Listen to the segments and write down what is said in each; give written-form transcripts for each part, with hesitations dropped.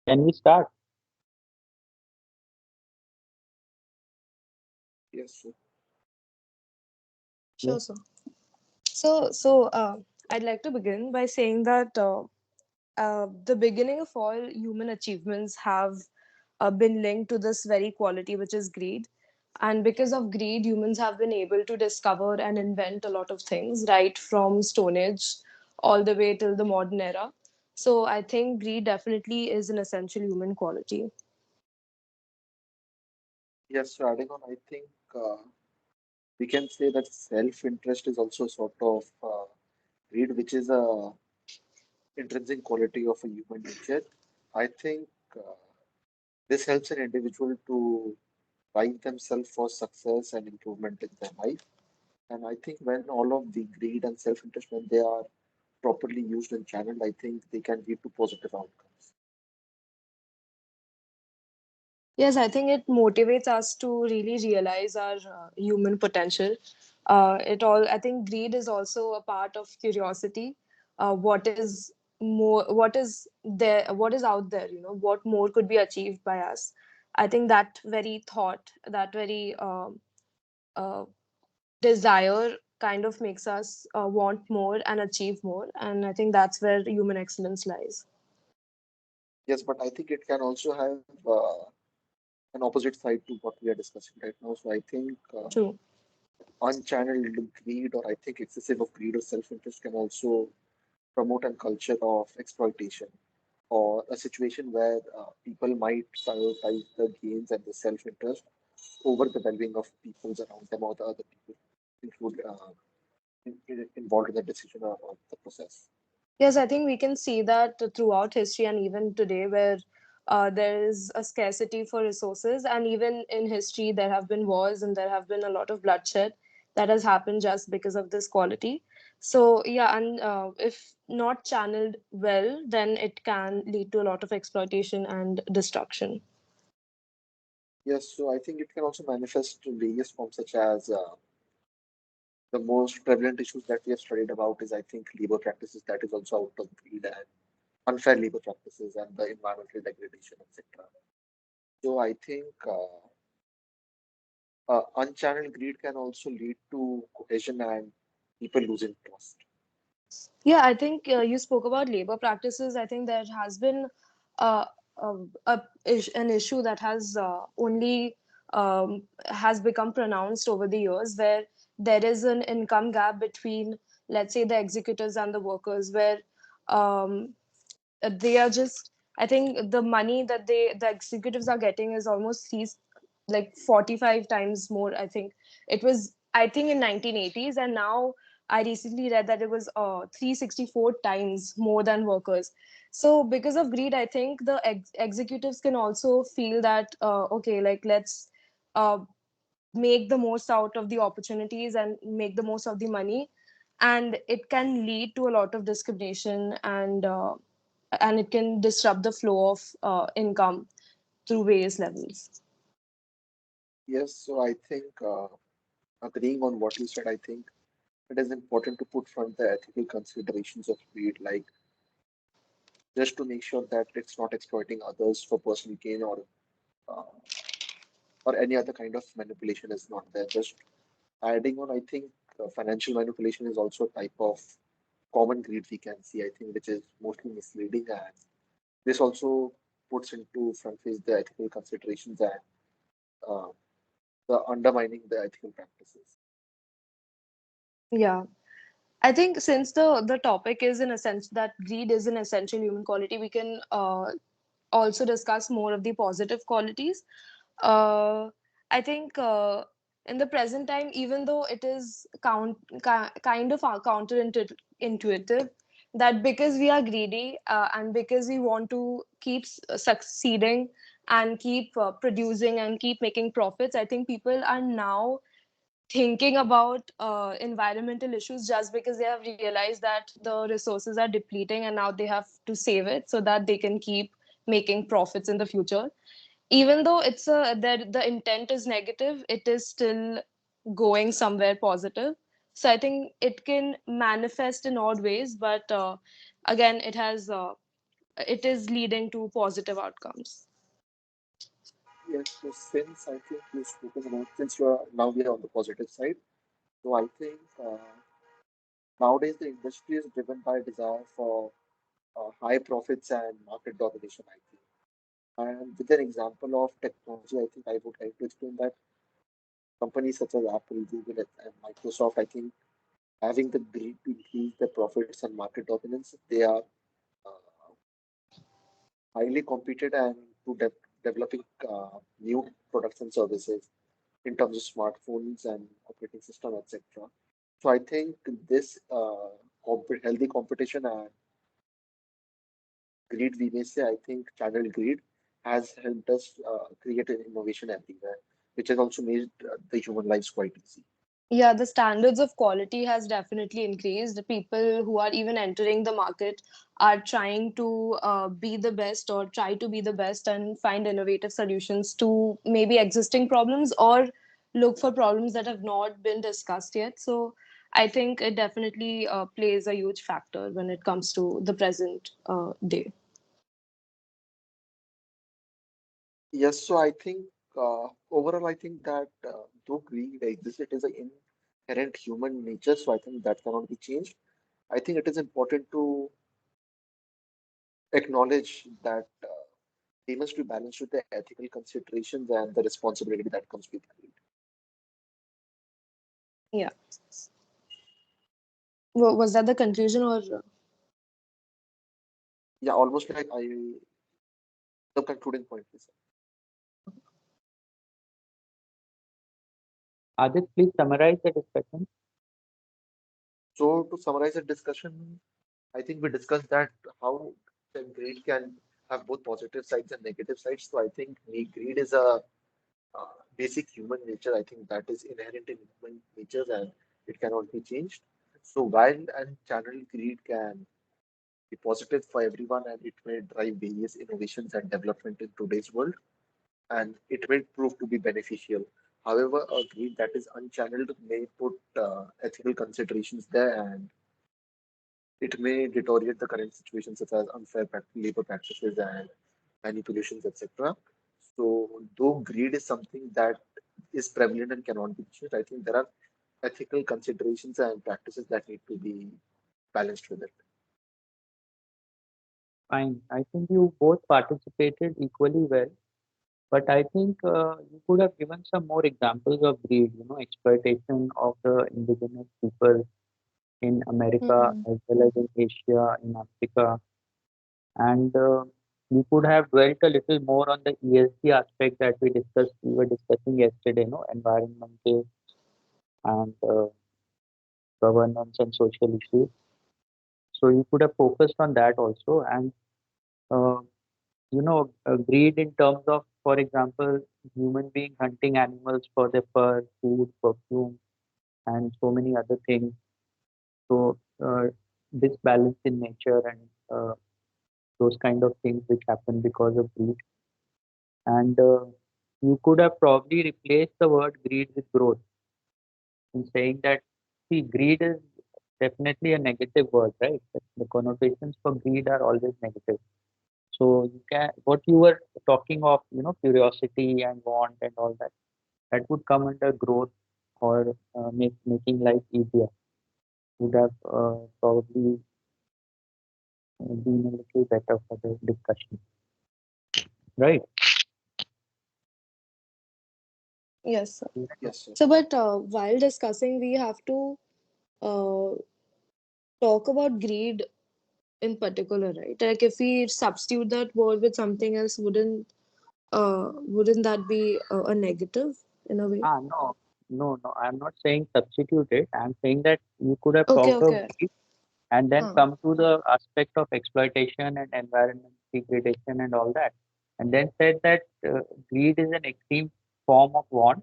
Can we start? Yes, sir. Yes. Sure, sir. So, I'd like to begin by saying that the beginning of all human achievements have been linked to this very quality, which is greed. And because of greed, humans have been able to discover and invent a lot of things, right from Stone Age all the way till the modern era. So, I think greed definitely is an essential human quality. Yes, so adding on, I think we can say that self-interest is also sort of greed, which is a intrinsic quality of a human nature. I think this helps an individual to drive themselves for success and improvement in their life. And I think when all of the greed and self-interest, when they are properly used and channeled, I think they can lead to positive outcomes. Yes, I think it motivates us to really realize our human potential. I think greed is also a part of curiosity. What is more, what is there, what is out there, what more could be achieved by us? I think that very thought, that very uh, desire kind of makes us want more and achieve more. And I think that's where human excellence lies. Yes, but I think it can also have an opposite side to what we are discussing right now. So I think True. unchanneled greed or I think excessive of greed or self-interest can also promote a culture of exploitation or a situation where people might prioritize the gains and the self-interest over the well-being of people around them or the other people include, involved in the decision or the process. Yes, I think we can see that throughout history and even today, where there is a scarcity for resources, and even in history, there have been wars and there have been a lot of bloodshed that has happened just because of this quality. So, yeah, and if not channeled well, then it can lead to a lot of exploitation and destruction. Yes, so I think it can also manifest in various forms such as the most prevalent issues that we have studied about is I think labor practices that is also out of greed and unfair labor practices and the environmental degradation, etc. So I think unchanneled greed can also lead to cohesion and people losing trust. Yeah, I think you spoke about labor practices. I think there has been uh, an issue that has only has become pronounced over the years, where there is an income gap between, let's say, the executives and the workers, where um, they are just. I think the money that the executives are getting is almost like 45 times more. I think it was. I think in 1980s, and now I recently read that it was 364 times more than workers. So because of greed, I think the executives can also feel that okay, like let's uh, make the most out of the opportunities and make the most of the money, and it can lead to a lot of discrimination and it can disrupt the flow of income through various levels. Yes, so I think agreeing on what you said, I think it is important to put front the ethical considerations of greed, like just to make sure that it's not exploiting others for personal gain uh, or any other kind of manipulation is not there. Just adding on, I think financial manipulation is also a type of common greed we can see, I think, which is mostly misleading. And this also puts into front face the ethical considerations and uh, the undermining the ethical practices. Yeah, I think since the topic is in a sense that greed is an essential human quality, we can also discuss more of the positive qualities. uh, I think in the present time, even though it is kind of counterintuitive, that because we are greedy and because we want to keep succeeding and keep producing and keep making profits, I think people are now thinking about environmental issues just because they have realized that the resources are depleting and now they have to save it so that they can keep making profits in the future. Even though the intent is negative, it is still going somewhere positive. So I think it can manifest in odd ways, but again, it has it is leading to positive outcomes. Yes, so since I think you've spoken about, since you are now we are on the positive side, so I think nowadays the industry is driven by desire for high profits and market domination, I think. And with an example of technology, I think I would like to explain that companies such as Apple, Google, and Microsoft, I think, having the greed to increase their profits and market dominance, they are uh, highly competent and to developing new products and services in terms of smartphones and operating system, etc. So I think this healthy competition and greed, we may say, I think channel greed has helped us create an innovation everywhere, which has also made the human lives quite easy. Yeah, the standards of quality has definitely increased. The people who are even entering the market are trying to be the best or try to be the best and find innovative solutions to maybe existing problems or look for problems that have not been discussed yet. So I think it definitely plays a huge factor when it comes to the present day. Yes, so I think overall, I think that though greed exists, it is an inherent human nature, so I think that cannot be changed. I think it is important to acknowledge that they must be balanced with the ethical considerations and the responsibility that comes with greed. Yeah. Was that the conclusion or? Yeah, almost like the concluding point is. Adit, please summarize the discussion. So to summarize the discussion, I think we discussed that how the greed can have both positive sides and negative sides. So I think greed is a basic human nature. I think that is inherent in human nature and it cannot be changed. So while and channel greed can be positive for everyone and it may drive various innovations and development in today's world and it may prove to be beneficial. However, a greed that is unchanneled may put ethical considerations there and it may deteriorate the current situation such as unfair labor practices and manipulations, etc. So, though greed is something that is prevalent and cannot be changed, I think there are ethical considerations and practices that need to be balanced with it. Fine. I think you both participated equally well, but I think you could have given some more examples of greed, exploitation of the indigenous people in America Mm-mm. as well as in Asia, in Africa, and we could have dwelt a little more on the ESG aspect that we were discussing yesterday, environmental and governance and social issues. So you could have focused on that also, and uh, greed in terms of, for example, human being hunting animals for their fur, food, perfume, and so many other things. So disbalance in nature and those kind of things which happen because of greed. And you could have probably replaced the word greed with growth in saying that, see, greed is definitely a negative word, right? The connotations for greed are always negative. So you can, what you were talking of, curiosity and want and all that, that would come under growth or making life easier. Would have probably been a little better for the discussion, right? Yes. Sir. Yes, sir. So, but while discussing, we have to uh, talk about greed in particular, right? Like if we substitute that word with something else, wouldn't that be a negative in a way? No, no, no. I'm not saying substitute it. I'm saying that you could have Okay, talked of okay. greed and then Huh. come to the aspect of exploitation and environment degradation and all that, and then said that greed is an extreme form of want,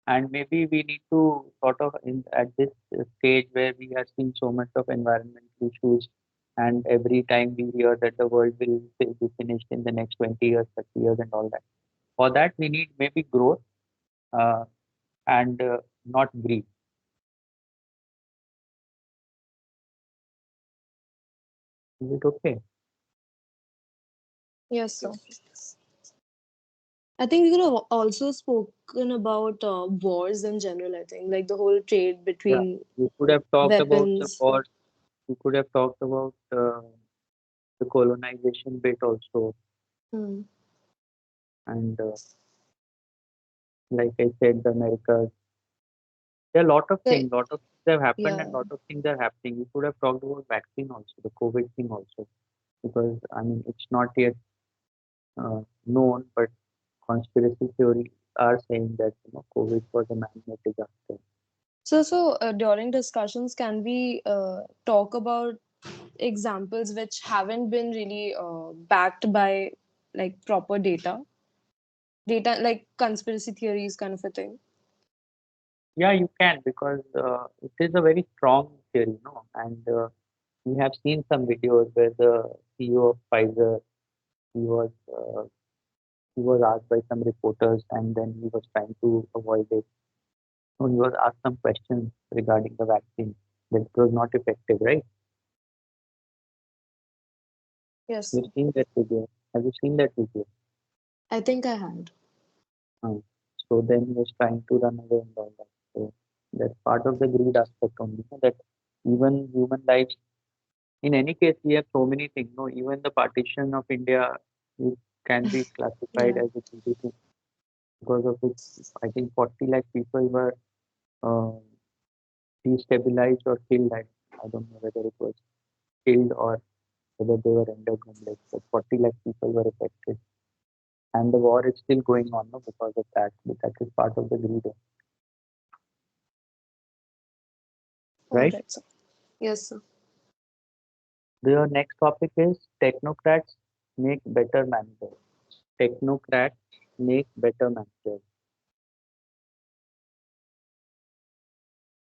and maybe we need to sort of at this stage where we are seeing so much of environmental issues, and every time we hear that the world will be finished in the next 20 years, 30 years, and all that. For that, we need maybe growth uh, and not greed. Is it okay? Yes, sir. Yes. I think we could have also spoken about wars in general. I think like the whole trade Yeah, between we could have talked about the weapons. wars. We could have talked about the colonization bit also, Hmm. and like I said, the Americas. There are Like, lot of things have happened, yeah. and lot of things are happening. We could have talked about vaccine also, the COVID thing also, because I mean it's not yet known, but conspiracy theory are saying that COVID was a man-made disaster. So during discussions, can we talk about examples which haven't been really backed by like proper data like conspiracy theories kind of a thing? Yeah, you can because it is a very strong theory, and we have seen some videos where the CEO of Pfizer he was uh, he was asked by some reporters, and then he was trying to avoid it. So he was asked some questions regarding the vaccine that it was not effective, right? Yes, You've sir. seen that video. Have you seen that video? I think I had. Uh, so then he was trying to run away and all that. So that's part of the greed aspect only. That even human lives, in any case, we have so many things. No, even the partition of India it can be classified Yeah. as a greedy thing because of it. I think 40 lakh people were uh, destabilized or killed. I don't know whether it was killed or whether they were rendered homeless. But 40 lakh people were affected. And the war is still going on no, because of that. But that is part of the greed, All right? right, sir. Yes, sir. The next topic is technocrats make better managers. Technocrats make better managers.